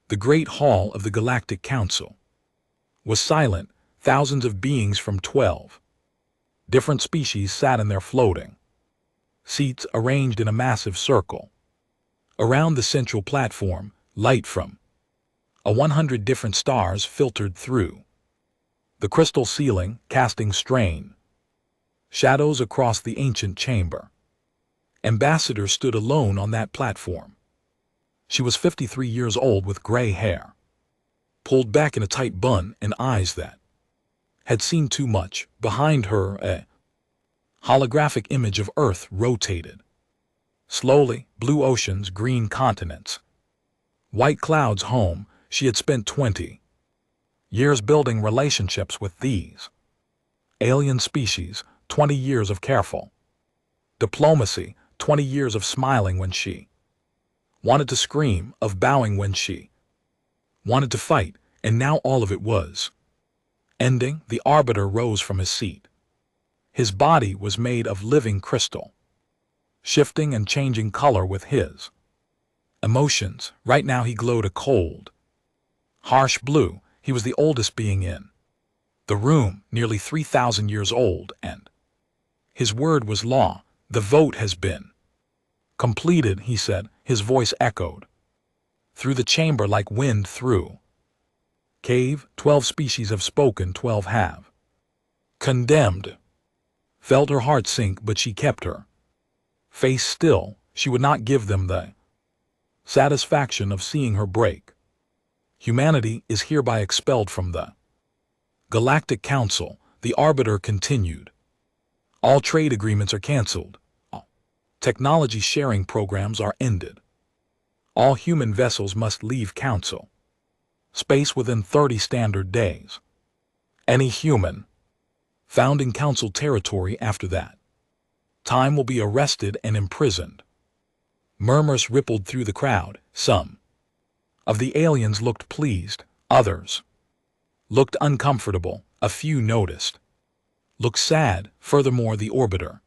The great hall of the Galactic Council was silent. Thousands of beings from 12 different species sat in their floating seats arranged in a massive circle. Around the central platform, light from 100 different stars filtered through the crystal ceiling, casting strain shadows across the ancient chamber. Ambassador stood alone on that platform. She was 53 years old with gray hair, pulled back in a tight bun, and eyes that had seen too much. Behind her, a holographic image of Earth rotated. Slowly, blue oceans, green continents, white clouds home. She had spent 20 years building relationships with these alien species, 20 years of careful diplomacy, 20 years of smiling when she wanted to scream, of bowing when she wanted to fight, and now all of it was ending. The Arbiter rose from his seat. His body was made of living crystal, shifting and changing color with his emotions. Right now he glowed a cold, harsh blue. He was the oldest being in the room, nearly 3,000 years old, and his word was law. The vote has been completed, he said. His voice echoed through the chamber like wind through cave. 12 species have spoken, 12 have condemned. Felt her heart sink, but she kept her face still. She would not give them the satisfaction of seeing her break. Humanity is hereby expelled from the Galactic Council, the Arbiter continued. All trade agreements are canceled. All technology sharing programs are ended. All human vessels must leave Council space within 30 standard days. Any human found in Council territory after that time will be arrested and imprisoned. Murmurs rippled through the crowd. Some of the aliens looked pleased, others looked uncomfortable, a few noticed looked sad. Furthermore, the Orbiter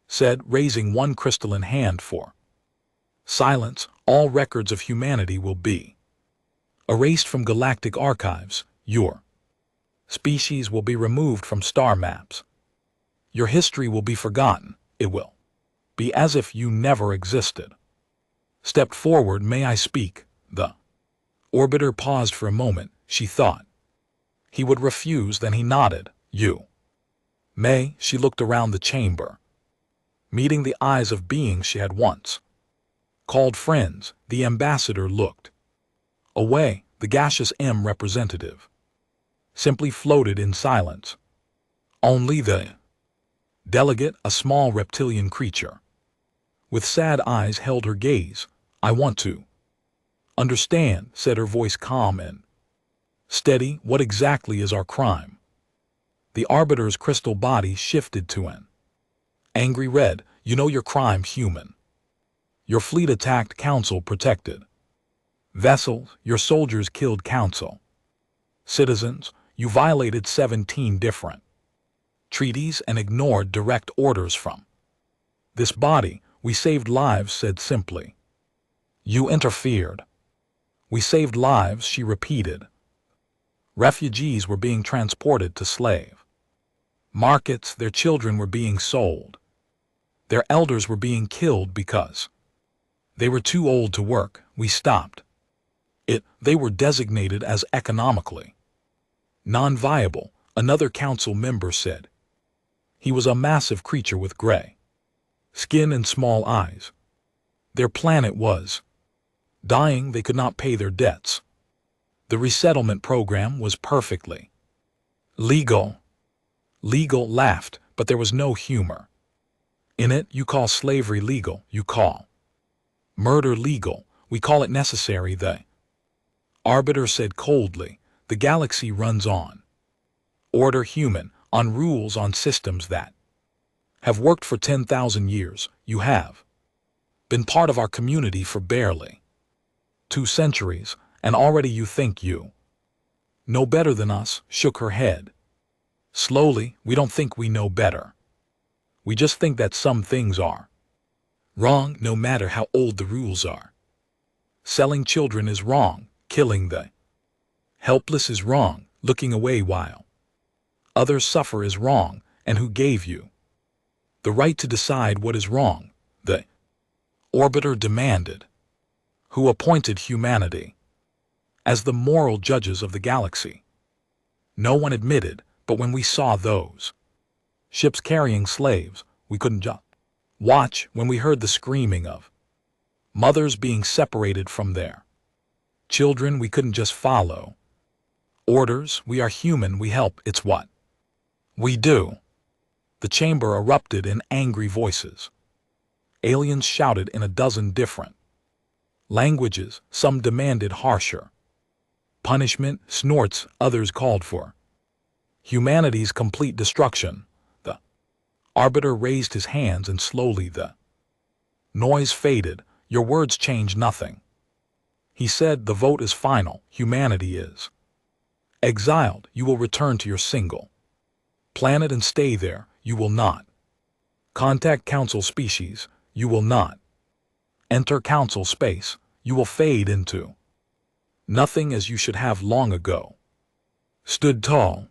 said, raising one crystalline hand for silence, all records of humanity will be erased from galactic archives. Your species will be removed from star maps. Your history will be forgotten. It will be as if you never existed. Stepped forward. May I speak? The Orbiter paused for a moment. She thought he would refuse, then he nodded. You may. She looked around the chamber, meeting the eyes of beings she had once called friends. The Ambassador looked away. The gaseous M representative simply floated in silence. Only the delegate, a small reptilian creature with sad eyes, held her gaze. I want to understand, said her voice calm and steady. What exactly is our crime? The Arbiter's crystal body shifted to an angry red. You know your crime, human. Your fleet attacked Council protected vessels. Your soldiers killed Council citizens. You violated 17 different treaties and ignored direct orders from this body. We saved lives, said simply. You interfered. We saved lives, she repeated. Refugees were being transported to slave markets. Their children were being sold. Their elders were being killed because they were too old to work. We stopped it. They were designated as economically non-viable, another council member said. He was a massive creature with gray skin and small eyes. Their planet was dying. They could not pay their debts. The resettlement program was perfectly legal. Legal, laughed, but there was no humor in it. You call slavery legal. You call murder legal. We call it necessary. The Arbiter said coldly. The galaxy runs on order, human, on rules, on systems that have worked for 10,000 years. You have been part of our community for barely 2 centuries, and already you think you know better than us. Shook her head slowly. We don't think we know better. We just think that some things are wrong, no matter how old the rules are. Selling children is wrong. Killing the helpless is wrong, looking away while others suffer is wrong, and who gave you the right to decide what is wrong? The orbiter demanded. Who appointed humanity as the moral judges of the galaxy? No one admitted, but when we saw those ships carrying slaves, we couldn't just watch. When we heard the screaming of mothers being separated from their children, we couldn't just follow orders. We are human, we help, it's what we do. The chamber erupted in angry voices. Aliens shouted in a dozen different languages. Some demanded harsher punishment, snorts, others called for humanity's complete destruction. The arbiter raised his hands and slowly the noise faded. Your words change nothing. He said, the vote is final. Humanity is exiled. You will return to your single planet and stay there. You will not contact council species. You will not enter council space. You will fade into nothing, as you should have long ago stood tall.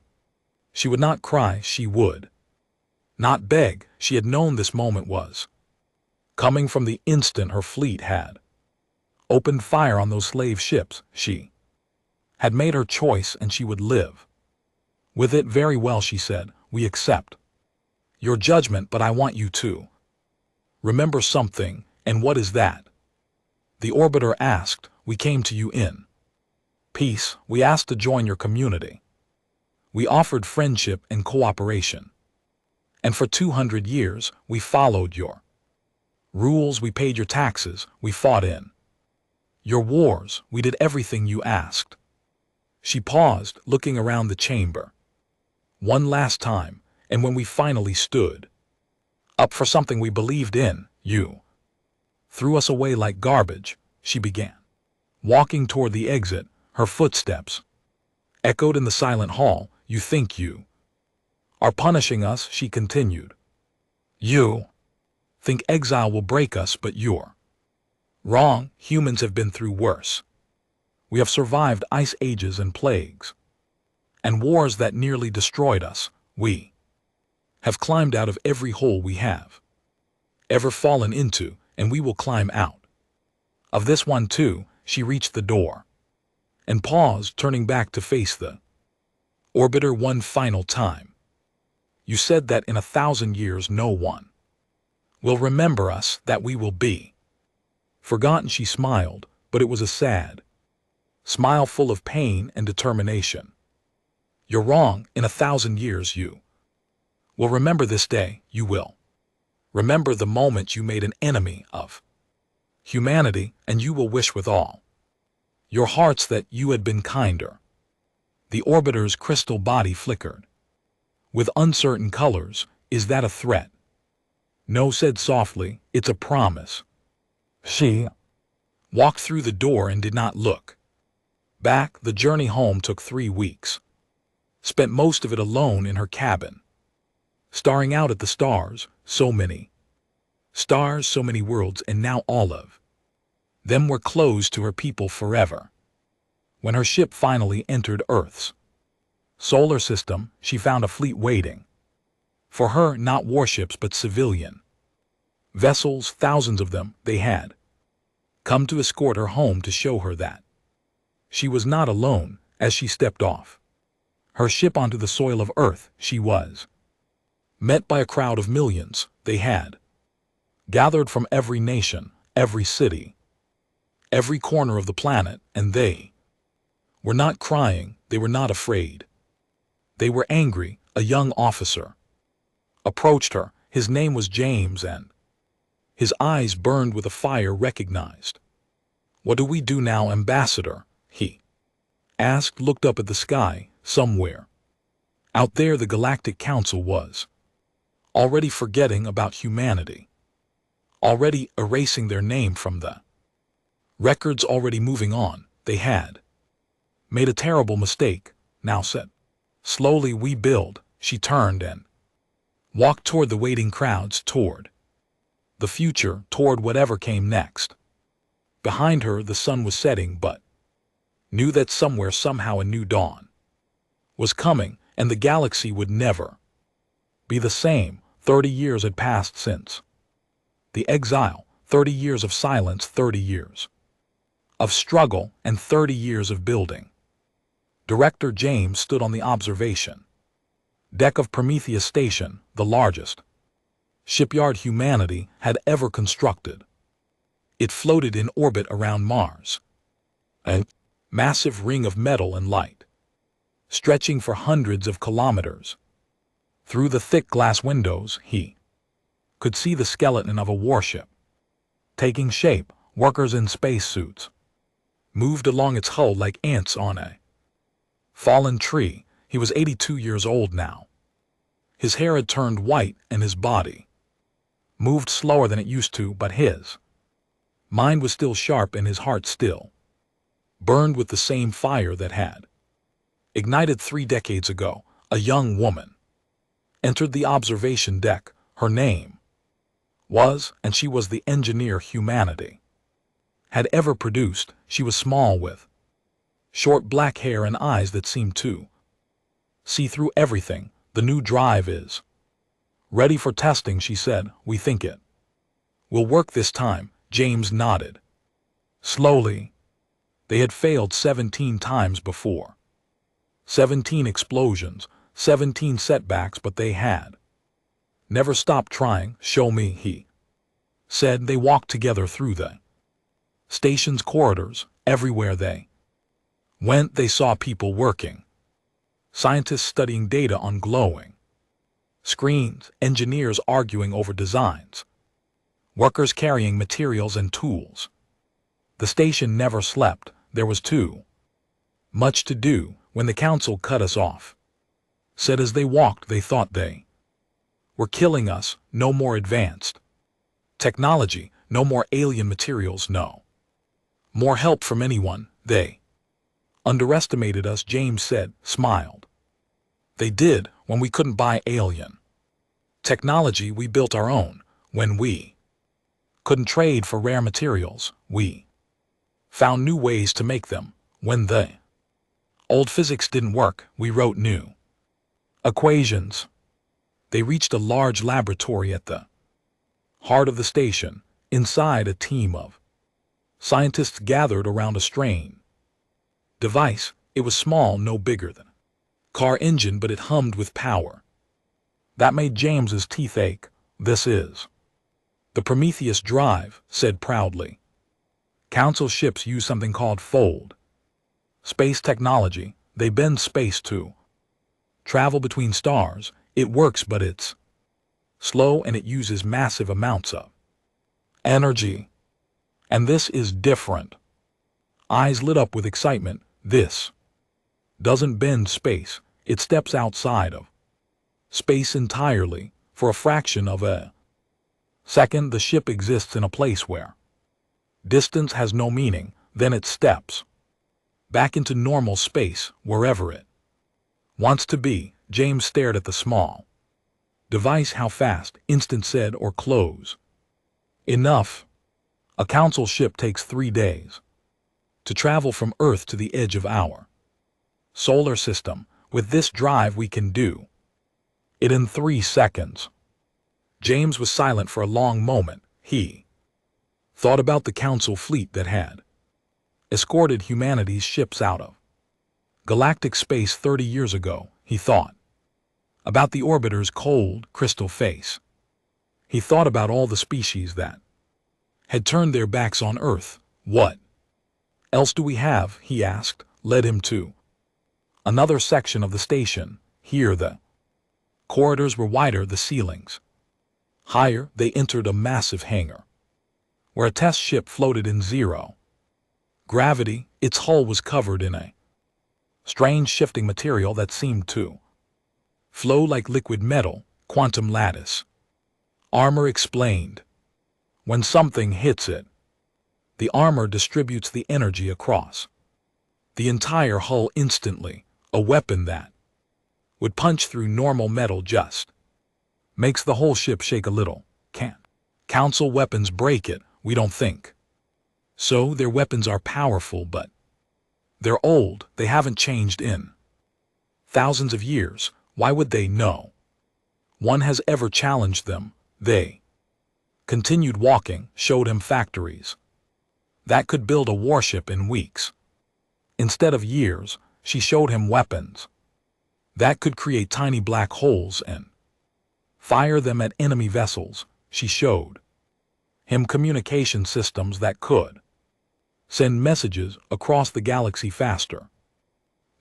She would not cry, she would not beg. She had known this moment was coming from the instant her fleet had opened fire on those slave ships. She had made her choice and she would live with it. Very well, she said, we accept your judgment, but I want you to remember something. And what is that? The orbiter asked. We came to you in peace. We asked to join your community. We offered friendship and cooperation. And for 200 years, we followed your rules. We paid your taxes. We fought in your wars. We did everything you asked. She paused, looking around the chamber one last time, and when we finally stood up for something we believed in, you threw us away like garbage. She began walking toward the exit. Her footsteps echoed in the silent hall. You think you are punishing us, she continued. You think exile will break us, but you're wrong. Humans have been through worse. We have survived ice ages and plagues and wars that nearly destroyed us. We have climbed out of every hole we have ever fallen into, and we will climb out of this one too. She reached the door and paused, turning back to face the orbiter one final time. You said that in 1,000 years no one will remember us, that we will be forgotten. She smiled, but it was a sad smile full of pain and determination. You're wrong. In 1,000 years you will remember this day. You will remember the moment you made an enemy of humanity, and you will wish with all your hearts that you had been kinder. The orbiter's crystal body flickered with uncertain colors. Is that a threat? No, said softly, it's a promise. She walked through the door and did not look back. The journey home took 3 weeks. Spent most of it alone in her cabin, staring out at the stars. So many stars, so many worlds, and now all of them were closed to her people forever. When her ship finally entered Earth's solar system, she found a fleet waiting for her. Not warships, but civilian vessels, thousands of them. They had come to escort her home, to show her that she was not alone. As she stepped off her ship onto the soil of Earth, she was met by a crowd of millions. They had gathered from every nation, every city, every corner of the planet, and they were not crying. They were not afraid. They were angry. A young officer approached her. His name was James, and his eyes burned with a fire recognized. What do we do now, Ambassador? He asked, looked up at the sky. Somewhere out there, the Galactic Council was already forgetting about humanity, already erasing their name from the records, already moving on. They had made a terrible mistake. Now said, slowly, we build. She turned and walked toward the waiting crowds, toward the future, toward whatever came next. Behind her, the sun was setting, but knew that somewhere, somehow, a new dawn was coming, and the galaxy would never be the same. 30 years had passed since the exile, 30 years of silence, 30 years of struggle, and 30 years of building. Director James stood on the observation deck of Prometheus Station, the largest shipyard humanity had ever constructed. It floated in orbit around Mars, a massive ring of metal and light, stretching for hundreds of kilometers. Through the thick glass windows, he could see the skeleton of a warship taking shape. Workers in spacesuits moved along its hull like ants on a fallen tree. He was 82 years old now. His hair had turned white and his body moved slower than it used to, but his mind was still sharp and his heart still burned with the same fire that had ignited 3 decades ago. A young woman entered the observation deck. Her name was, and she was the engineer humanity had ever produced. She was small, with short black hair and eyes that seemed to see through everything. The new drive is ready for testing, she said. We think it will work this time. James nodded slowly. They had failed 17 times before. 17 explosions, 17 setbacks, but they had never stopped trying. Show me, he said. They walked together through the station's corridors. Everywhere they went, they saw people working, scientists studying data on glowing screens, engineers arguing over designs, workers carrying materials and tools. The station never slept. There was too much to do. When the council cut us off, said as they walked, they thought they were killing us. No more advanced technology, no more alien materials, no more help from anyone. They underestimated us, James said, smiled. They did. When we couldn't buy alien technology, we built our own. When we couldn't trade for rare materials, we found new ways to make them. When the old physics didn't work, we wrote new equations. They reached a large laboratory at the heart of the station. Inside, a team of scientists gathered around a strange device. It was small, no bigger than a car engine, but it hummed with power that made James's teeth ache. This is the Prometheus drive, said proudly. Council ships use something called fold space technology. They bend space to travel between stars. It works, but it's slow and it uses massive amounts of energy. And this is different. Eyes lit up with excitement. This doesn't bend space. It steps outside of space entirely. For a fraction of a second, the ship exists in a place where distance has no meaning. Then it steps back into normal space, wherever it wants to be. James stared at the small device. How fast? Instant, said, or close. Enough. A council ship takes 3 days to travel from Earth to the edge of our solar system. With this drive, we can do it in 3 seconds. James was silent for a long moment. He thought about the council fleet that had escorted humanity's ships out of galactic space 30 years ago. He thought about the orbiter's cold, crystal face. He thought about all the species that had turned their backs on Earth. What else do we have? He asked. Led him to another section of the station. Here the corridors were wider, the ceilings higher. They entered a massive hangar where a test ship floated in zero gravity. Its hull was covered in a strange shifting material that seemed to flow like liquid metal. Quantum lattice armor, explained. When something hits it, the armor distributes the energy across the entire hull instantly. A weapon that would punch through normal metal just makes the whole ship shake a little. Can council weapons break it? We don't think so. Their weapons are powerful, but They're old, they haven't changed in thousands of years. Why would they? No one has ever challenged them. They continued walking, showed him factories that could build a warship in weeks instead of years. She showed him weapons that could create tiny black holes and fire them at enemy vessels. She showed him communication systems that could send messages across the galaxy faster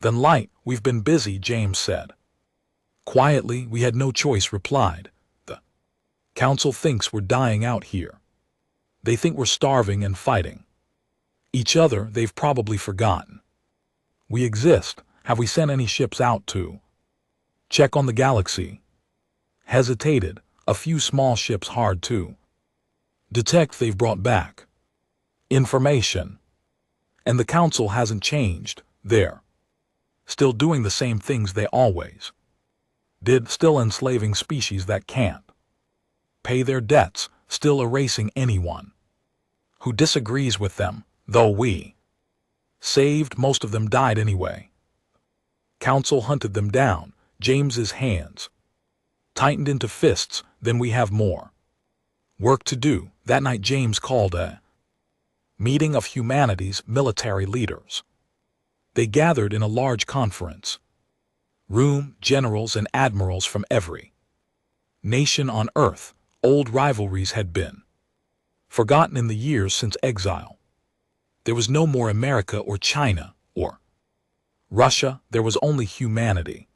than light. We've been busy, James said. Quietly, we had no choice, replied. The council thinks we're dying out here. They think we're starving and fighting each other. They've probably forgotten we exist. Have we sent any ships out to check on the galaxy? Hesitated. A few small ships, hard to detect. They've brought back information, and the council hasn't changed. They're still doing the same things they always did, still enslaving species that can't pay their debts, still erasing anyone who disagrees with them. Though we saved, most of them died anyway. Council hunted them down. James's hands tightened into fists. Then we have more work to do. That night James called a meeting of humanity's military leaders. They gathered in a large conference room, generals and admirals from every nation on Earth. Old rivalries had been forgotten in the years since exile. There was no more America or China or Russia. There was only humanity.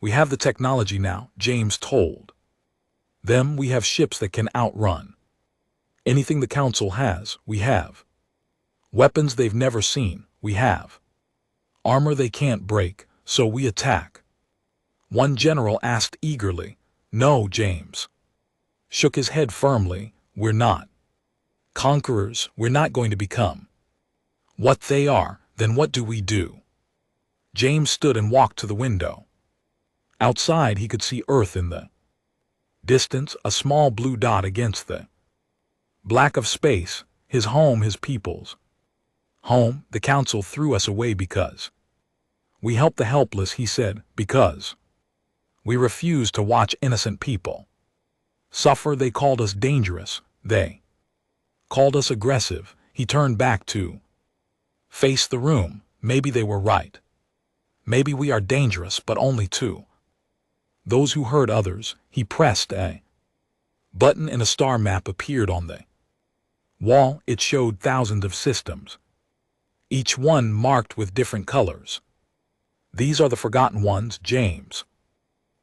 We have the technology now, James told them. We have ships that can outrun anything the council has. We have weapons they've never seen. We have armor they can't break, so we attack. One general asked eagerly. No, James shook his head firmly. We're not conquerors. We're not going to become what they are. Then what do we do? James stood and walked to the window. Outside he could see Earth in the distance, a small blue dot against the black of space. His home, his people's home. The council threw us away because we help the helpless, he said, because we refuse to watch innocent people suffer. They called us dangerous. They called us aggressive. He turned back to face the room. Maybe they were right. Maybe we are dangerous, but only to those who hurt others. He pressed a button and a star map appeared on the wall. It showed thousands of systems, each one marked with different colors. These are the forgotten ones, James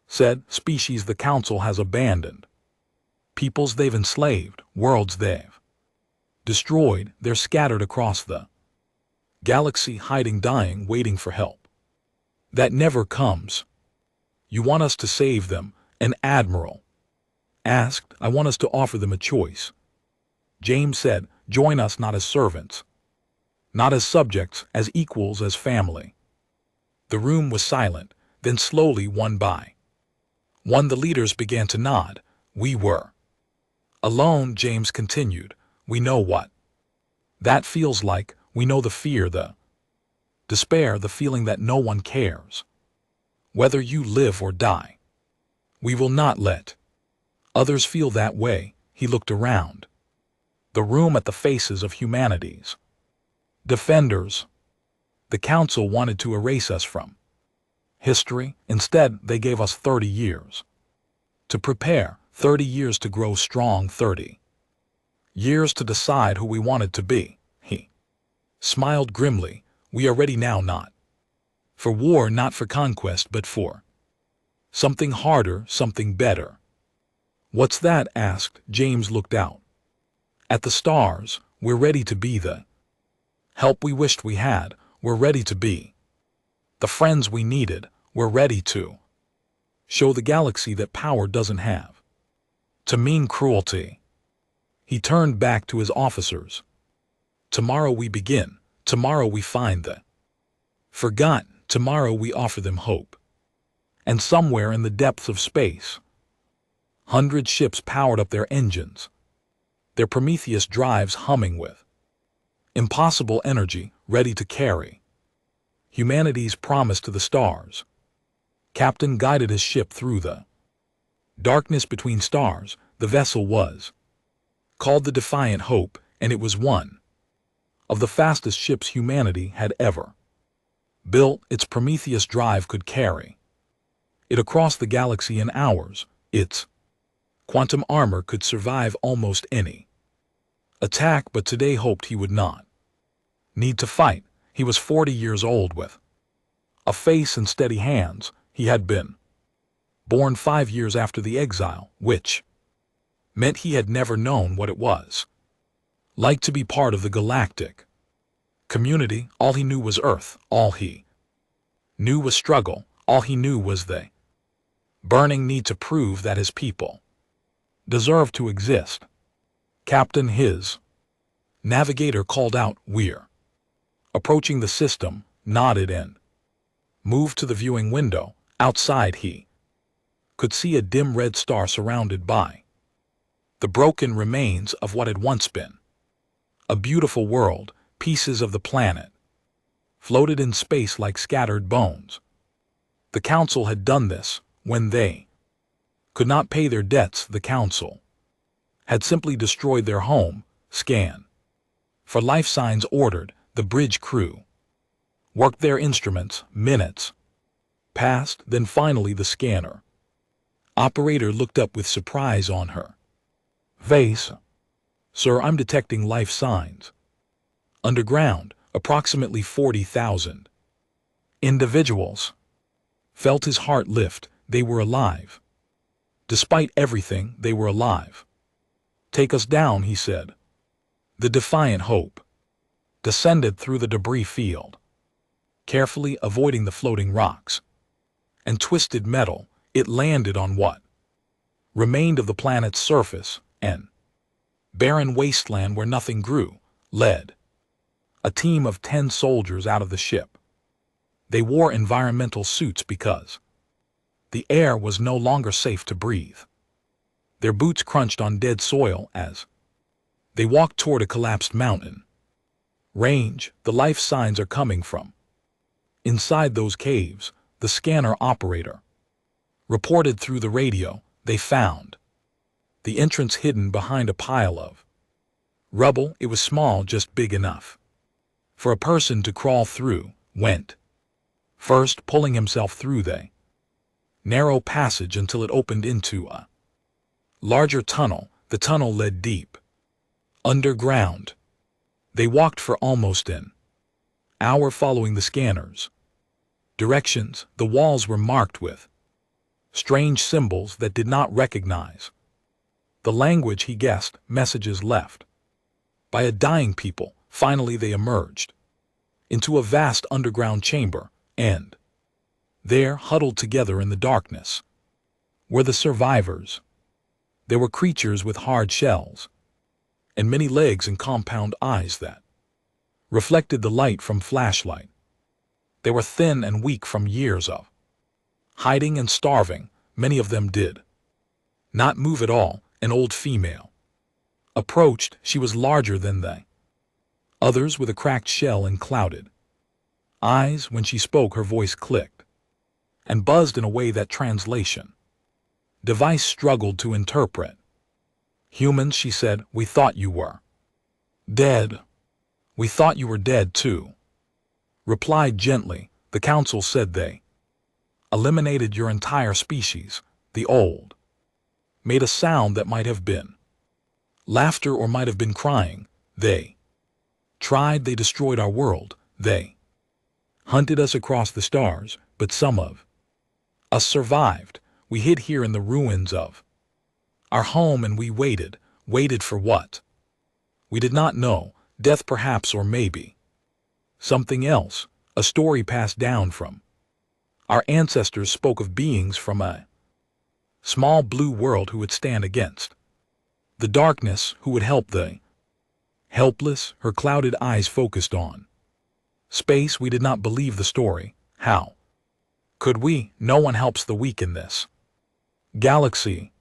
said. Species the council has abandoned, peoples they've enslaved, worlds they've destroyed. They're scattered across the galaxy, hiding, dying, waiting for help that never comes. You want us to save them? An admiral asked. I want us to offer them a choice. James said, join us not as servants, not as subjects, as equals, as family. The room was silent. Then slowly, one by one, the leaders began to nod. We were alone, James continued. We know what that feels like. We know the fear, the despair, the feeling that no one cares whether you live or die. We will not let others feel that way. He looked around the room at the faces of humanity's defenders. The council wanted to erase us from history. Instead, they gave us 30 years to prepare, 30 years to grow strong, 30 years to decide who we wanted to be. He smiled grimly. We are ready now, not for war, not for conquest, but for something harder, something better. What's that? Asked. James looked out at the stars. We're ready to be the help we wished we had. We're ready to be the friends we needed. We're ready to show the galaxy that power doesn't have to mean cruelty. He turned back to his officers. Tomorrow we begin. Tomorrow we find the forgotten. Tomorrow we offer them hope. And somewhere in the depths of space, 100 ships powered up their engines, their Prometheus drives humming with impossible energy, ready to carry Humanity's promise to the stars. Captain guided his ship through the darkness between stars. The vessel was called the Defiant Hope, and it was one of the fastest ships humanity had ever built. Its Prometheus drive could carry it across the galaxy in hours. Its quantum armor could survive almost any attack, but today hoped he would not need to fight. He was 40 years old with a face and steady hands. He had been born 5 years after the exile, which meant he had never known what it was like to be part of the galactic community. All he knew was Earth. All he knew was struggle. All he knew was the burning need to prove that his people deserved to exist. Captain, his navigator called out, "We're approaching the system," nodded and moved to the viewing window. Outside he could see a dim red star surrounded by the broken remains of what had once been a beautiful world. Pieces of the planet floated in space like scattered bones. The Council had done this when they could not pay their debts. The Council had simply destroyed their home. Scan for life signs ordered. The bridge crew worked their instruments. Minutes passed, then finally the scanner operator looked up with surprise on her face. "Sir, I'm detecting life signs. Underground, approximately 40,000 individuals." Felt his heart lift. They were alive. Despite everything, they were alive. "Take us down," he said. The Defiant Hope descended through the debris field, carefully avoiding the floating rocks and twisted metal. It landed on what remained of the planet's surface, an barren wasteland where nothing grew. Led a team of 10 soldiers out of the ship. They wore environmental suits because the air was no longer safe to breathe. Their boots crunched on dead soil as they walked toward a collapsed mountain range. "The life signs are coming from inside those caves," the scanner operator reported through the radio. "They found the entrance hidden behind a pile of rubble. It was small, just big enough for a person to crawl through. Went first, pulling himself through the narrow passage until it opened into a larger tunnel. The tunnel led deep underground. They walked for almost an hour, following the scanner's directions. The walls were marked with strange symbols that did not recognize the language. He guessed messages left by a dying people. Finally they emerged into a vast underground chamber, and there, huddled together in the darkness, were the survivors. There were creatures with hard shells and many legs and compound eyes that reflected the light from flashlight. They were thin and weak from years of hiding and starving. Many of them did not move at all. An old female approached. She was larger than they others, with a cracked shell and clouded eyes. When she spoke, her voice clicked and buzzed in a way that translation device struggled to interpret. "Humans," she said, "we thought you were dead." "We thought you were dead too," replied gently. "The Council said they eliminated your entire species." The old made a sound that might have been laughter or might have been crying. "They they destroyed our world. They hunted us across the stars, but some of us survived. We hid here in the ruins of our home, and we waited for what? We did not know. Death perhaps, or maybe something else." A story passed down from our ancestors spoke of beings from a small blue world who would stand against the darkness, who would help the helpless. Her clouded eyes focused on space. "We did not believe the story. How could we? No one helps the weak in this galaxy."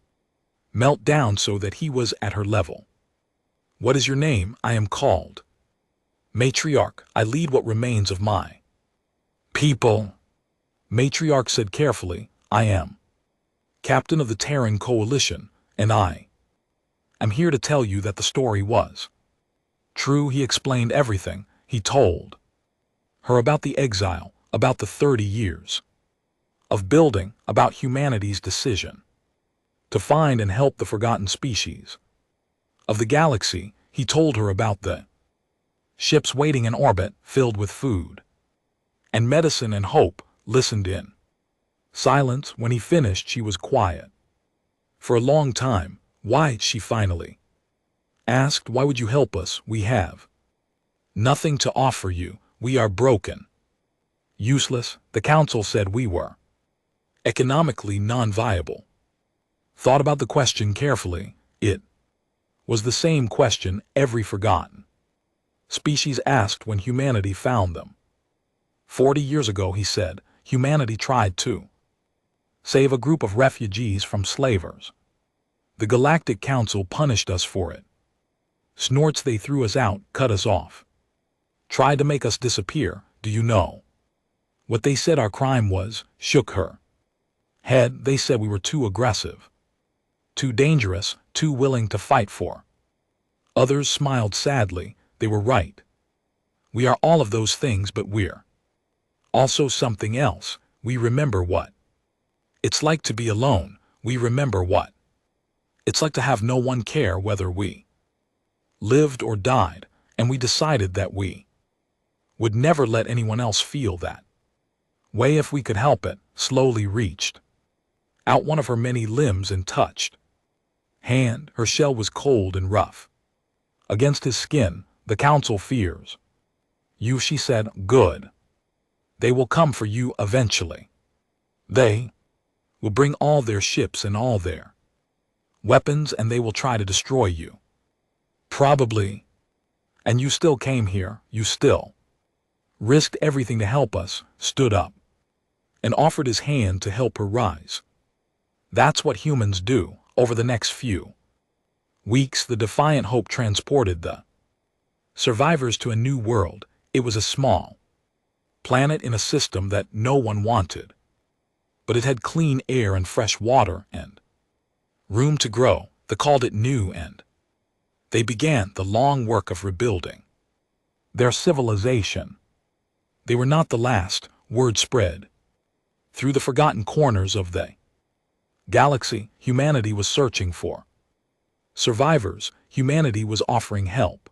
Melt down so that he was at her level. "What is your name?" "I am called Matriarch. I lead what remains of my People, Matriarch said carefully, I am captain of the Terran Coalition, and I am here to tell you that the story was true. He explained everything. He told her about the exile, about the 30 years of building, about humanity's decision to find and help the forgotten species of the galaxy. He told her about the ships waiting in orbit, filled with food and medicine and hope. Listened in silence. When he finished, she was quiet for a long time. Why? She finally asked. Why would you help us? We have nothing to offer you. We are broken, useless. The council said we were economically non-viable. Thought about the question carefully. It was the same question every forgotten species asked when humanity found them. 40 years ago, he said, humanity tried to save a group of refugees from slavers. The Galactic Council punished us for it. Snorts, they threw us out, cut us off, tried to make us disappear. Do you know what they said our crime was? Shook her head. They said we were too aggressive, too dangerous, too willing to fight for. Others smiled sadly. They were right. We are all of those things, but we're also something else. We remember what it's like to be alone. We remember what it's like to have no one care whether we lived or died, and we decided that we would never let anyone else feel that way if we could help it. Slowly reached out one of her many limbs and touched hand. Her shell was cold and rough against his skin. The council fears you, she said. Good. They will come for you eventually. They will bring all their ships and all their weapons, and they will try to destroy you. Probably. And you still came here. You still risked everything to help us, stood up, and offered his hand to help her rise. That's what humans do. Over the next few weeks, the defiant hope transported the survivors to a new world. It was a small planet in a system that no one wanted, but it had clean air and fresh water and room to grow. They called it new, and they began the long work of rebuilding their civilization. They were not the last. Word spread through the forgotten corners of the galaxy. Humanity was searching for survivors. Humanity was offering help.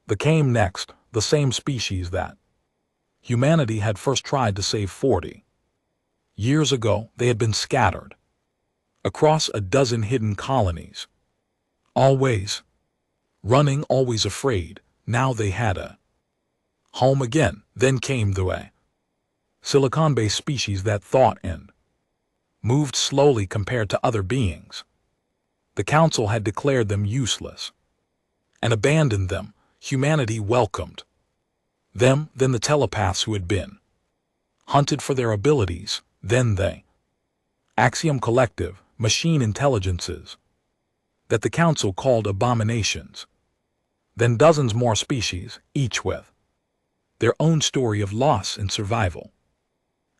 They came next, the same species that humanity had first tried to save 40 years ago. They had been scattered across a dozen hidden colonies, always running, always afraid. Now they had a home again. Then came the silicon-based species that thought and moved slowly compared to other beings. The council had declared them useless and abandoned them. Humanity welcomed them. Then the telepaths who had been hunted for their abilities. Then they Axiom Collective, machine intelligences that the council called abominations. Then dozens more species, each with their own story of loss and survival.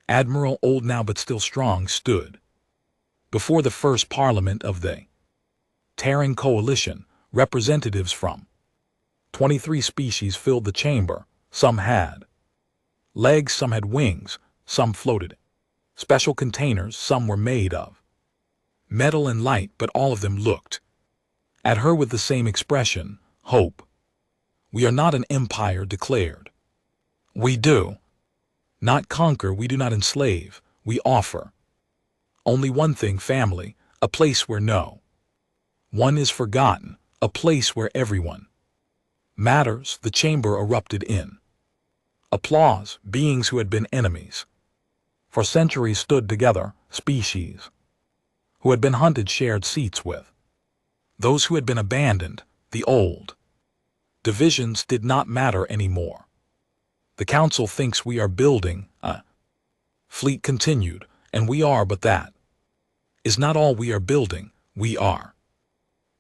Admiral, old now but still strong, stood before the first parliament of the Terran Coalition. Representatives from 23 species filled the chamber. Some had legs, some had wings, some floated special containers, some were made of metal and light, but all of them looked at her with the same expression, hope. We are not an empire, declared. We do not conquer, we do not enslave, we offer only one thing: family, a place where no one is forgotten, a place where everyone matters. The chamber erupted in applause. Beings who had been enemies for centuries stood together. Species who had been hunted shared seats with those who had been abandoned. The old divisions did not matter anymore. The council thinks we are building a fleet, continued, and we are, but that is not all we are building. We are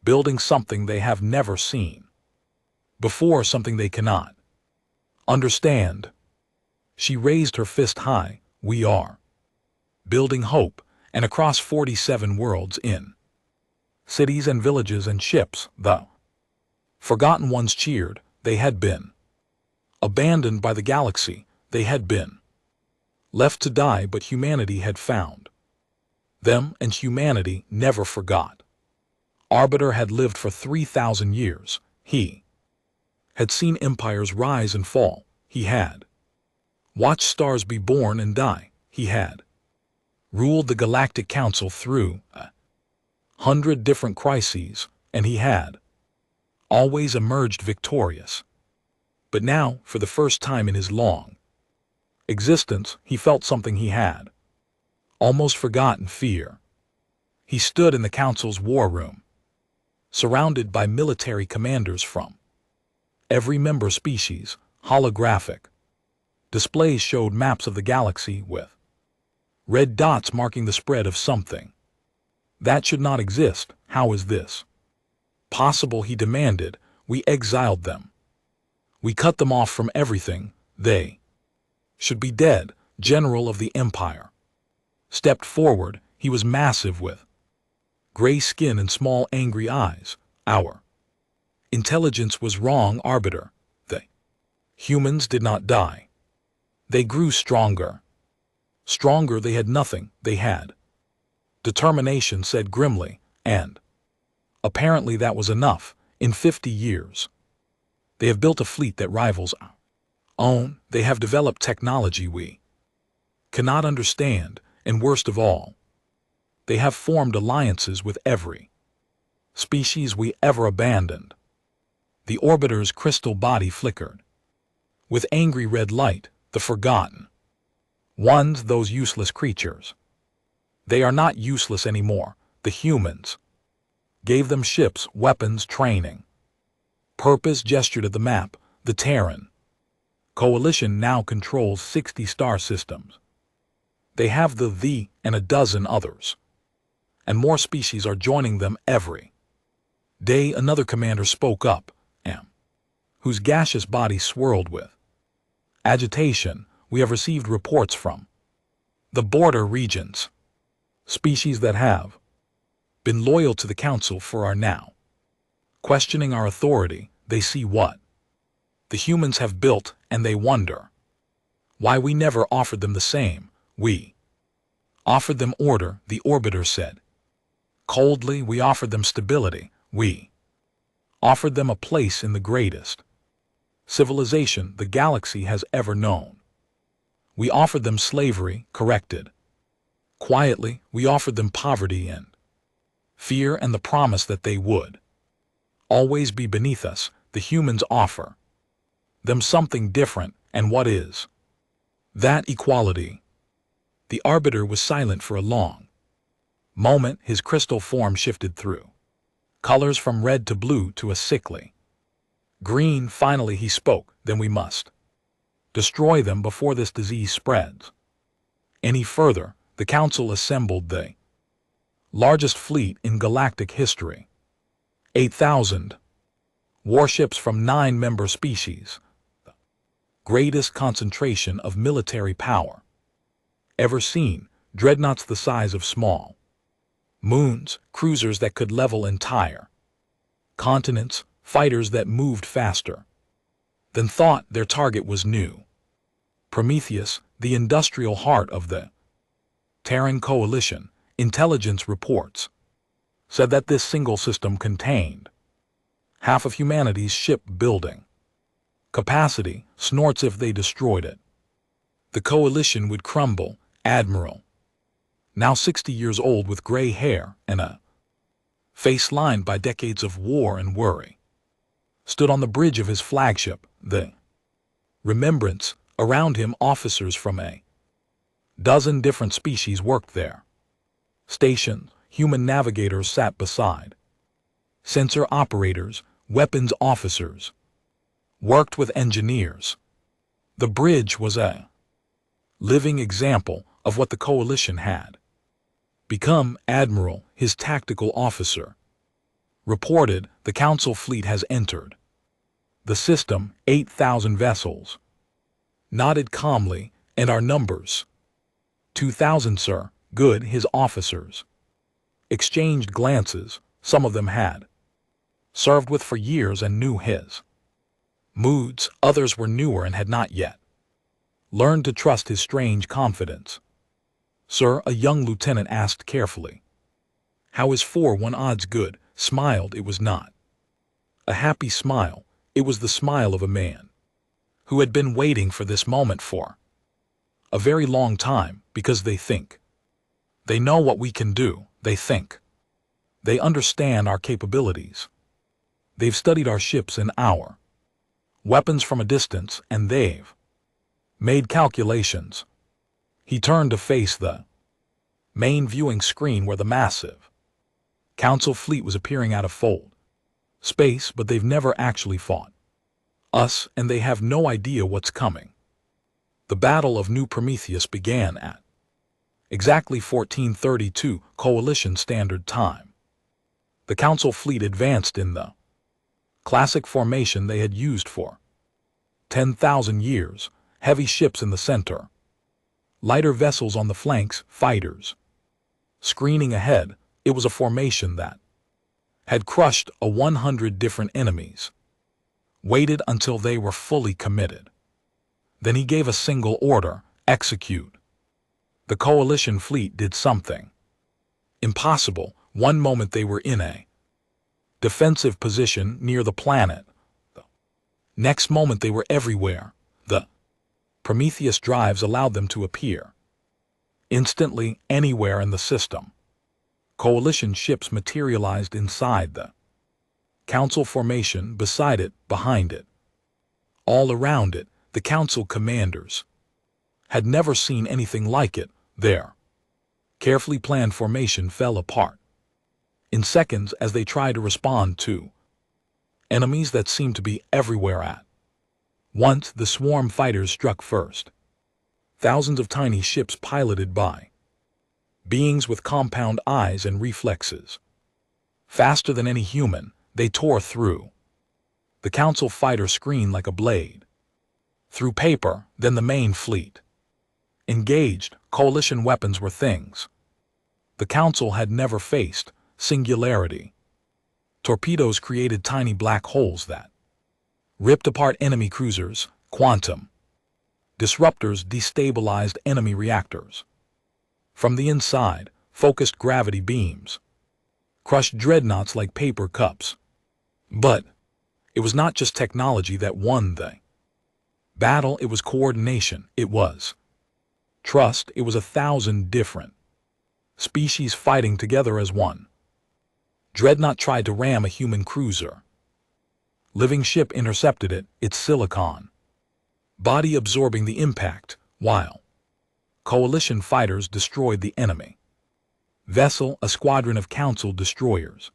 building something they have never seen before, something they cannot understand. She raised her fist high. We are building hope, and across 47 worlds in cities and villages and ships, the forgotten ones cheered. They had been abandoned by the galaxy. They had been left to die, but humanity had found them, and humanity never forgot. Arbiter had lived for 3,000 years. He had seen empires rise and fall. He had watched stars be born and die. He had ruled the Galactic Council through 100 different crises, and he had always emerged victorious. But now, for the first time in his long existence, he felt something he had almost forgotten: fear. He stood in the Council's war room, surrounded by military commanders from every member species. Holographic displays showed maps of the galaxy with red dots marking the spread of something that should not exist. How is this possible? He demanded. We exiled them. We cut them off from everything. They should be dead. General of the Empire stepped forward. He was massive, with gray skin and small angry eyes. Our intelligence was wrong, Arbiter. The humans did not die. They grew stronger. Stronger. They had nothing. They had determination, said grimly, and apparently that was enough. In 50 years, they have built a fleet that rivals our own. They have developed technology we cannot understand, and worst of all, they have formed alliances with every species we ever abandoned. The Orbiter's crystal body flickered with angry red light. The forgotten ones, those useless creatures. They are not useless anymore. The humans gave them ships, weapons, training. Purpose gestured at the map. The Terran Coalition now controls 60 star systems. They have the and a dozen others. And more species are joining them every day. Another commander spoke up, whose gaseous body swirled with agitation. We have received reports from the border regions. Species that have been loyal to the Council for are now questioning our authority. They see what the humans have built, and they wonder why we never offered them the same. We offered them order, the Orbiter said coldly. We offered them stability. We offered them a place in the greatest civilization the galaxy has ever known. We offered them slavery, corrected quietly. We offered them poverty and fear, and the promise that they would always be beneath us. The humans offer them something different, and what is that? Equality. The Arbiter was silent for a long moment. His crystal form shifted through colors from red to blue to a sickly green. Finally he spoke. Then we must destroy them before this disease spreads any further. The Council assembled the largest fleet in galactic history. 8,000 warships from 9 member species. The greatest concentration of military power ever seen. Dreadnoughts the size of small moons, cruisers that could level entire continents, fighters that moved faster than thought. Their target was new Prometheus, the industrial heart of the Terran Coalition. Intelligence reports said that this single system contained half of humanity's shipbuilding capacity. Snorts. If they destroyed it, the Coalition would crumble. Admiral, now 60 years old with gray hair and a face lined by decades of war and worry, stood on the bridge of his flagship, the Remembrance. Around him, officers from a dozen different species worked there. Stations, human navigators sat beside. Sensor operators, weapons officers worked with engineers. The bridge was a living example of what the Coalition had become. Admiral, his tactical officer, reported, the Council fleet has entered the system. 8,000 vessels. nodded calmly. And our numbers? 2,000, sir. Good. His officers exchanged glances. Some of them had served with for years and knew his moods. Others were newer and had not yet learned to trust his strange confidence. Sir, a young lieutenant asked carefully. How is 4-1 odds? Good. Smiled. It was not a happy smile. It was the smile of a man who had been waiting for this moment for a very long time, because they think they know what we can do. They think they understand our capabilities. They've studied our ships and our weapons from a distance, and they've made calculations. He turned to face the main viewing screen where the massive Council fleet was appearing out of fold space, but they've never actually fought us, and they have no idea what's coming. The Battle of New Prometheus began at exactly 1432 Coalition Standard Time. The Council fleet advanced in the classic formation they had used for 10,000 years, heavy ships in the center, lighter vessels on the flanks, fighters screening ahead. It was a formation that had crushed 100 different enemies. Waited until they were fully committed. Then he gave a single order: execute. The coalition fleet did something impossible. One moment they were in a defensive position near the planet. The next moment they were everywhere. The Prometheus drives allowed them to appear instantly anywhere in the system. Coalition ships materialized inside the Council formation, beside it, behind it, all around it. The Council commanders had never seen anything like it. Their carefully planned formation fell apart in seconds as they tried to respond to enemies that seemed to be everywhere at once. The swarm fighters struck first. Thousands of tiny ships piloted by beings with compound eyes and reflexes. Faster than any human, they tore through the Council fighter screen like a blade through paper. Then the main fleet engaged. Coalition weapons were things the Council had never faced. Singularity torpedoes created tiny black holes that ripped apart enemy cruisers. Quantum disruptors destabilized enemy reactors. From the inside, focused gravity beams crushed dreadnoughts like paper cups. But it was not just technology that won the battle. It was coordination. It was trust. It was 1,000 different species fighting together as one. Dreadnought tried to ram a human cruiser. Living ship intercepted it, its silicon body absorbing the impact, while coalition fighters destroyed the enemy vessel. A squadron of Council destroyers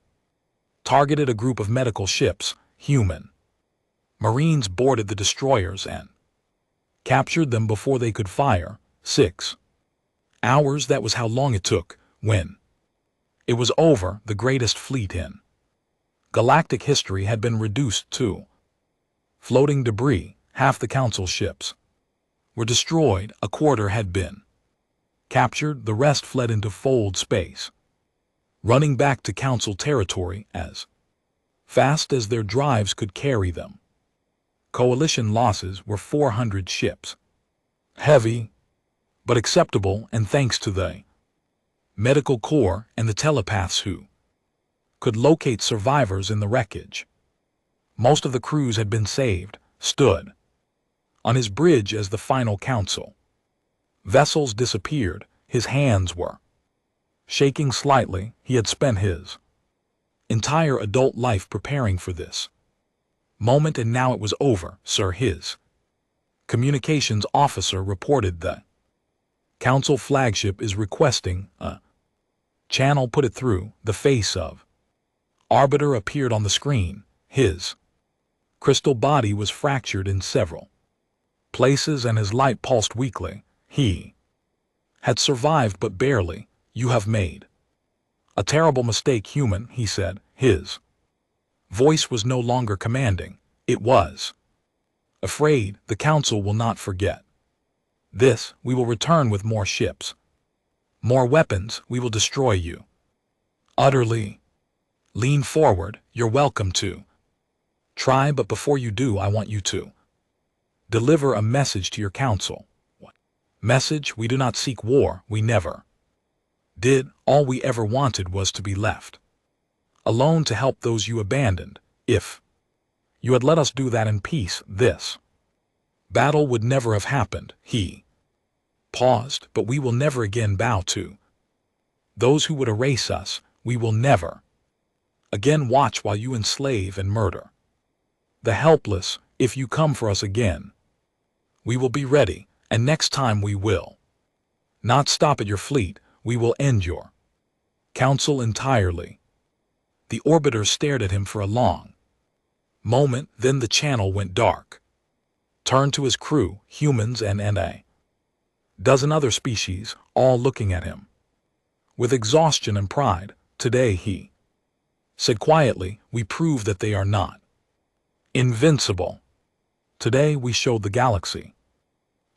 targeted a group of medical ships. Human Marines boarded the destroyers and captured them before they could fire. 6 hours, that was how long it took. When it was over, the greatest fleet in galactic history had been reduced to floating debris. Half the Council ships were destroyed, a quarter had been captured, the rest fled into fold space, running back to Council territory as fast as their drives could carry them. Coalition losses were 400 ships. Heavy, but acceptable, and thanks to the medical corps and the telepaths who could locate survivors in the wreckage. Most of the crews had been saved. Stood on his bridge as the final Council vessels disappeared. His hands were shaking slightly. He had spent his entire adult life preparing for this moment, and now it was over. Sir, his communications officer reported the Council flagship is requesting a channel. Put it through. The face of Arbiter appeared on the screen. His crystal body was fractured in several places and his light pulsed weakly. He had survived, but barely. You have made a terrible mistake, human, he said. His voice was no longer commanding. It was afraid. The Council will not forget. This, we will return with more ships. More weapons, we will destroy you. Utterly. Lean forward, you're welcome to. Try, but before you do, I want you to deliver a message to your council. What? Message, we do not seek war, we never did. All we ever wanted was to be left alone to help those you abandoned. If you had let us do that in peace, this battle would never have happened. He paused, but we will never again bow to those who would erase us. We will never again watch while you enslave and murder the helpless. If you come for us again, we will be ready, and next time we will not stop at your fleet. We will end your council entirely. The orbiter stared at him for a long moment, then the channel went dark. Turned to his crew, humans and a dozen other species, all looking at him with exhaustion and pride. Today, he said quietly, we prove that they are not invincible. Today we showed the galaxy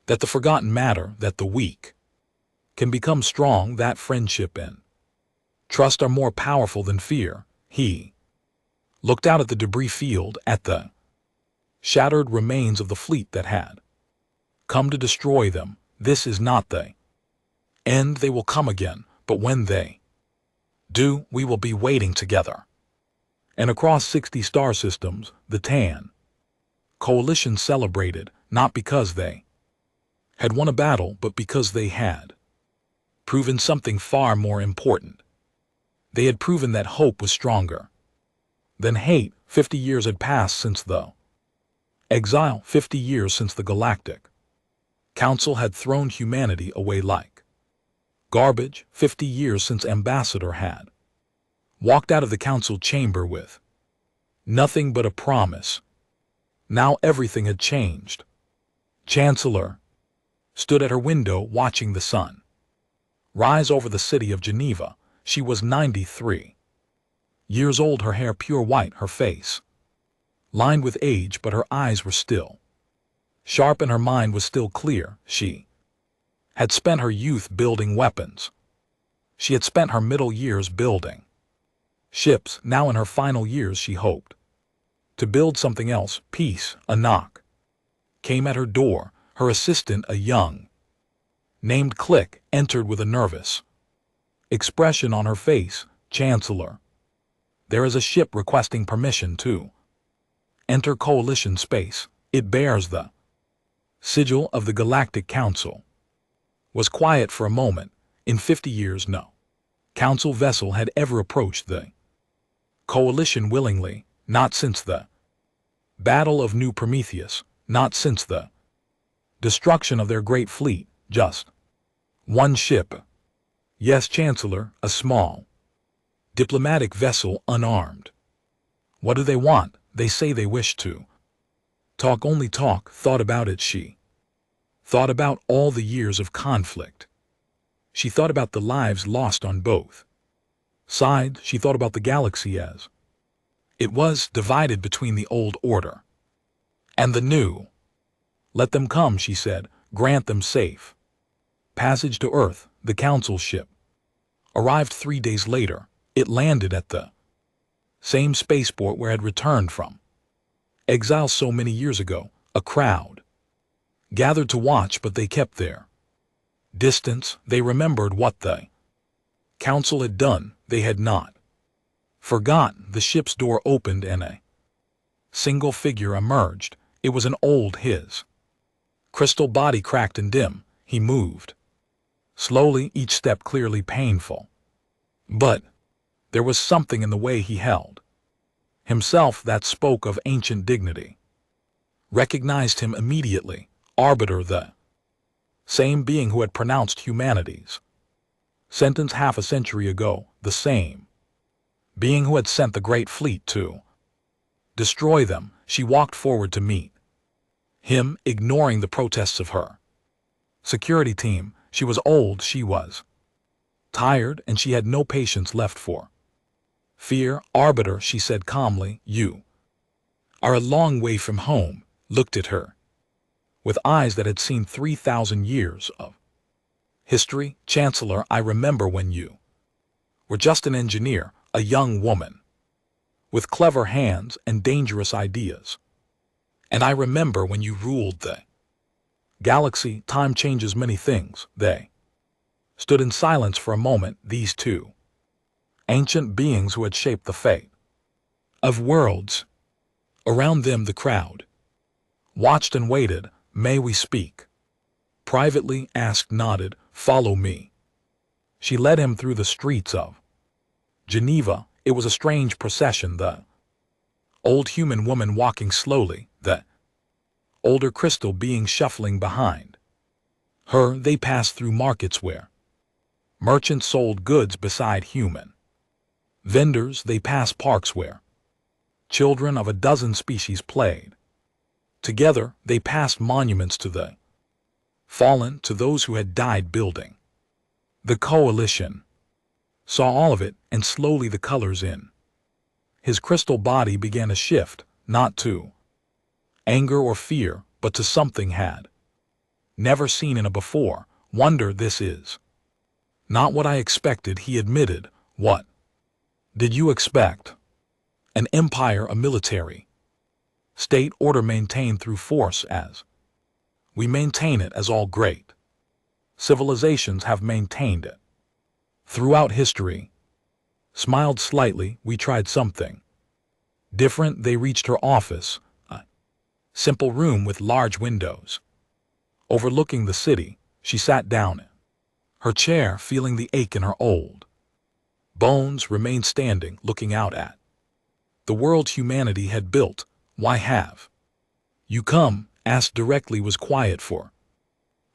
that the forgotten matter, that the weak can become strong, that friendship and trust are more powerful than fear. He looked out at the debris field, at the shattered remains of the fleet that had come to destroy them. This is not the end. They will come again, but when they do, we will be waiting together. And across 60 star systems, the Tan Coalition celebrated, not because they had won a battle, but because they had proven something far more important. They had proven that hope was stronger than hate. 50 years had passed since the exile, 50 years since the Galactic Council had thrown humanity away like garbage, 50 years since Ambassador had walked out of the council chamber with nothing but a promise. Now everything had changed. Chancellor stood at her window watching the sun rise over the city of Geneva. She was 93 years old, her hair pure white, her face lined with age, but her eyes were still sharp and her mind was still clear. She had spent her youth building weapons. She had spent her middle years building ships. Now in her final years she hoped to build something else. Peace. A knock came at her door. Her assistant, a young named Click, entered with a nervous expression on her face. Chancellor, there is a ship requesting permission to enter Coalition space. It bears the sigil of the Galactic Council. Was quiet for a moment. In 50 years, no Council vessel had ever approached the Coalition willingly, not since the Battle of New Prometheus, not since the destruction of their great fleet. Just one ship. Yes, Chancellor, a small diplomatic vessel, unarmed. What do they want? They say they wish to talk, only talk. Thought about it. She thought about all the years of conflict. She thought about the lives lost on both sides. She thought about the galaxy as it was divided between the old order and the new. Let them come, she said. Grant them safe passage to Earth. The Council ship arrived 3 days later. It landed at the same spaceport where it had returned from exile so many years ago. A crowd gathered to watch, but they kept their distance. They remembered what the Council had done. They had not forgotten. The ship's door opened and a single figure emerged. It was an old. His crystal body cracked and dim. He moved slowly, each step clearly painful. But there was something in the way he held himself that spoke of ancient dignity. Recognized him immediately. Arbiter, the same being who had pronounced humanity's sentence half a century ago. The same being who had sent the great fleet to destroy them. She walked forward to meet him, ignoring the protests of her security team. She was old, she was tired, and she had no patience left for fear. Arbiter, she said calmly, you are a long way from home. Looked at her with eyes that had seen 3,000 years of history. Chancellor, I remember when you were just an engineer, a young woman, with clever hands and dangerous ideas. And I remember when you ruled the galaxy. Time changes many things. They stood in silence for a moment, these two ancient beings who had shaped the fate of worlds. Around them the crowd watched and waited. May we speak? Privately, asked, nodded. Follow me. She led him through the streets of Geneva. It was a strange procession, the old human woman walking slowly, the older crystal being shuffling behind her. They passed through markets where merchants sold goods beside human vendors. They passed parks where children of a dozen species played together. They passed monuments to the fallen, to those who had died building. The coalition saw all of it, and slowly the colors in his crystal body began to shift, not to anger or fear, but to something had never seen in a before. Wonder. This is not what I expected, he admitted. What did you expect? An empire, a military state order maintained through force, as we maintain it, as all great civilizations have maintained it throughout history. Smiled slightly. We tried something different. They reached her office, a simple room with large windows overlooking the city. She sat down in her chair, feeling the ache in her old bones, remained standing, looking out at the world humanity had built. Why have you come? Asked directly. Was quiet for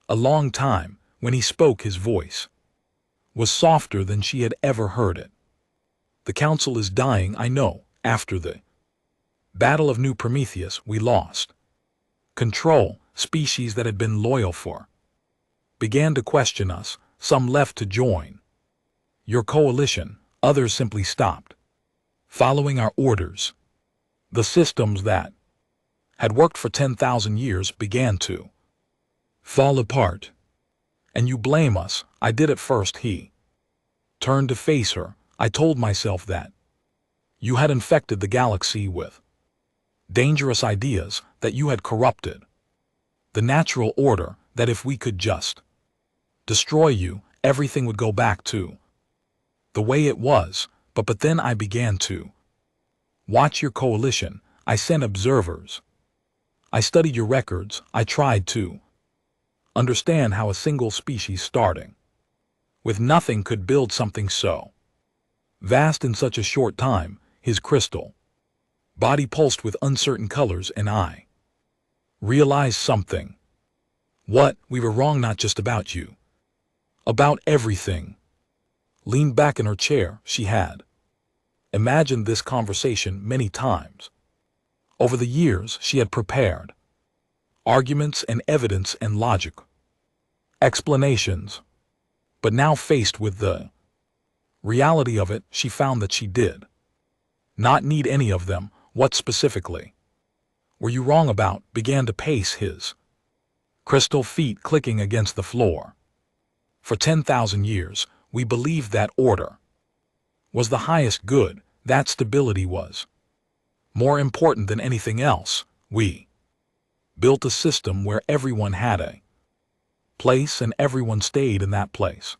a long time. When he spoke, his voice was softer than she had ever heard it. The council is dying, I know. After the Battle of New Prometheus, we lost control. Species that had been loyal for began to question us. Some left to join your coalition. Others simply stopped following our orders. The systems that had worked for 10,000 years began to fall apart. And you blame us. I did at first. He turned to face her. I told myself that you had infected the galaxy with dangerous ideas, that you had corrupted the natural order, that if we could just destroy you, everything would go back to the way it was. But then I began to watch your coalition. I sent observers. I studied your records. I tried to understand how a single species starting with nothing could build something so vast in such a short time. His crystal body pulsed with uncertain colors, and I realized something. What? We were wrong, not just about you, about everything. Leaned back in her chair. She had imagined this conversation many times. Over the years, she had prepared arguments and evidence and logic explanations. But now, faced with the reality of it, she found that she did not need any of them. What specifically were you wrong about? Began to pace, his crystal feet clicking against the floor. For 10,000 years, we believed that order was the highest good, that stability was more important than anything else. We built a system where everyone had a place and everyone stayed in that place.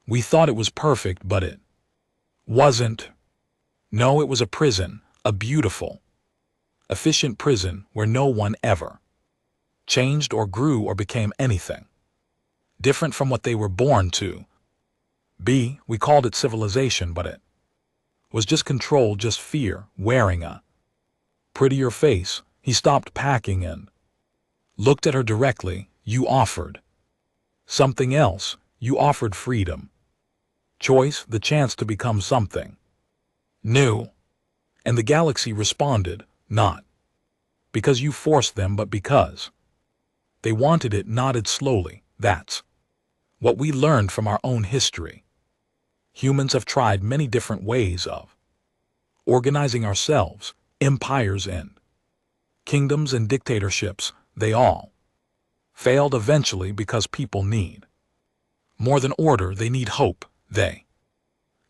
We thought it was perfect, but it wasn't. No, it was a prison, a beautiful, efficient prison where no one ever changed or grew or became anything different from what they were born to be. We called it civilization, but it was just control, just fear. Wearing a prettier face, he stopped packing and looked at her directly. You offered something else. You offered freedom, choice, the chance to become something new. And the galaxy responded, not because you forced them, but because they wanted it. Nodded slowly. That's what we learned from our own history. Humans have tried many different ways of organizing ourselves, empires and kingdoms and dictatorships. They all failed eventually because people need more than order. They need hope. They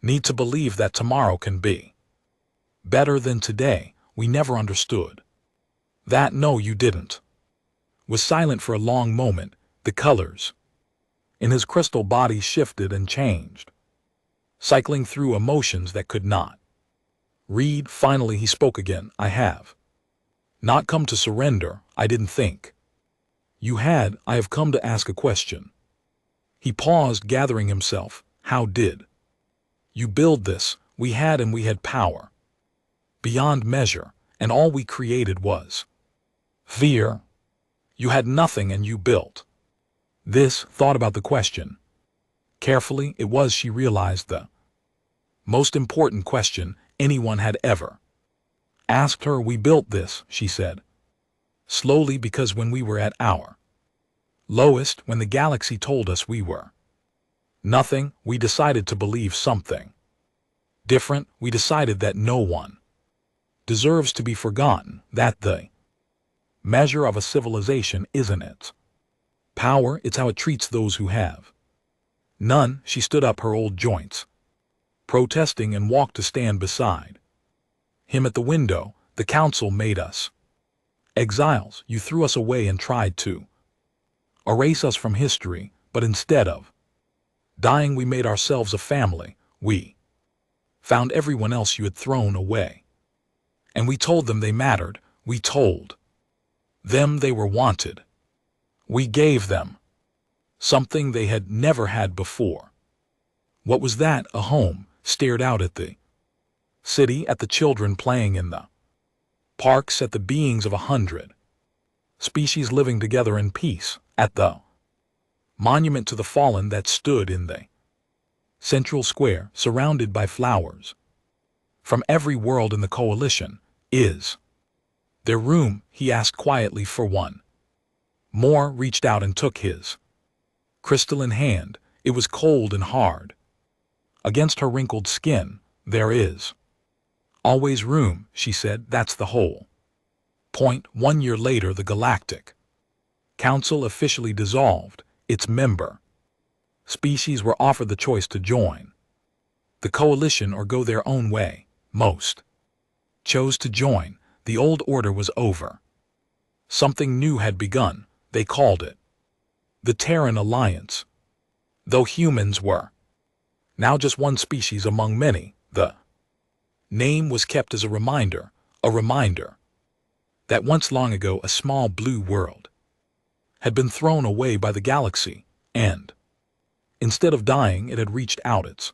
need to believe that tomorrow can be better than today. We never understood that. No, you didn't. Was silent for a long moment. The colors in his crystal body shifted and changed, cycling through emotions that could not read. Finally he spoke again. I have not come to surrender. I didn't think you had. I have come to ask a question. He paused, gathering himself. How did you build this? We had, and we had power beyond measure, and all we created was fear. You had nothing, and you built this. Thought about the question carefully. It was, she realized, the most important question anyone had ever asked her. We built this, she said slowly, because when we were at our lowest, when the galaxy told us we were nothing, we decided to believe something different. We decided that no one deserves to be forgotten, that the measure of a civilization isn't its power, it's how it treats those who have none. She stood up, her old joints protesting, and walked to stand beside him at the window. The council made us exiles. You threw us away and tried to erase us from history, but instead of dying, we made ourselves a family. We found everyone else you had thrown away, and we told them they mattered. We told them they were wanted. We gave them something they had never had before. What was that? A home. Stared out at the city, at the children playing in the parks, at the beings of 100 species living together in peace, at the monument to the fallen that stood in the central square, surrounded by flowers from every world in the coalition. Is there room? He asked quietly. For one more, reached out and took his crystalline hand. It was cold and hard against her wrinkled skin. There is always room, she said. That's the whole point. 1 year later, the Galactic Council officially dissolved. Its member species were offered the choice to join the coalition or go their own way. Most chose to join. The old order was over. Something new had begun. They called it the Terran Alliance. Though humans were now just one species among many, the name was kept as a reminder that once long ago a small blue world had been thrown away by the galaxy, and instead of dying, it had reached out its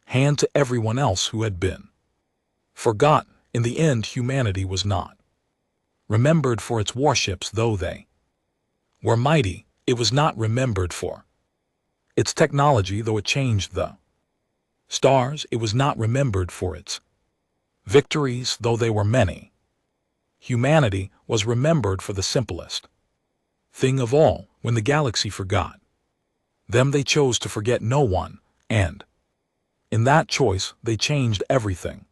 hand to everyone else who had been forgotten. In the end, humanity was not remembered for its warships, though they were mighty. It was not remembered for its technology, though it changed the stars. It was not remembered for its victories, though they were many. Humanity was remembered for the simplest thing of all. When the galaxy forgot them, they chose to forget no one, and in that choice they changed everything.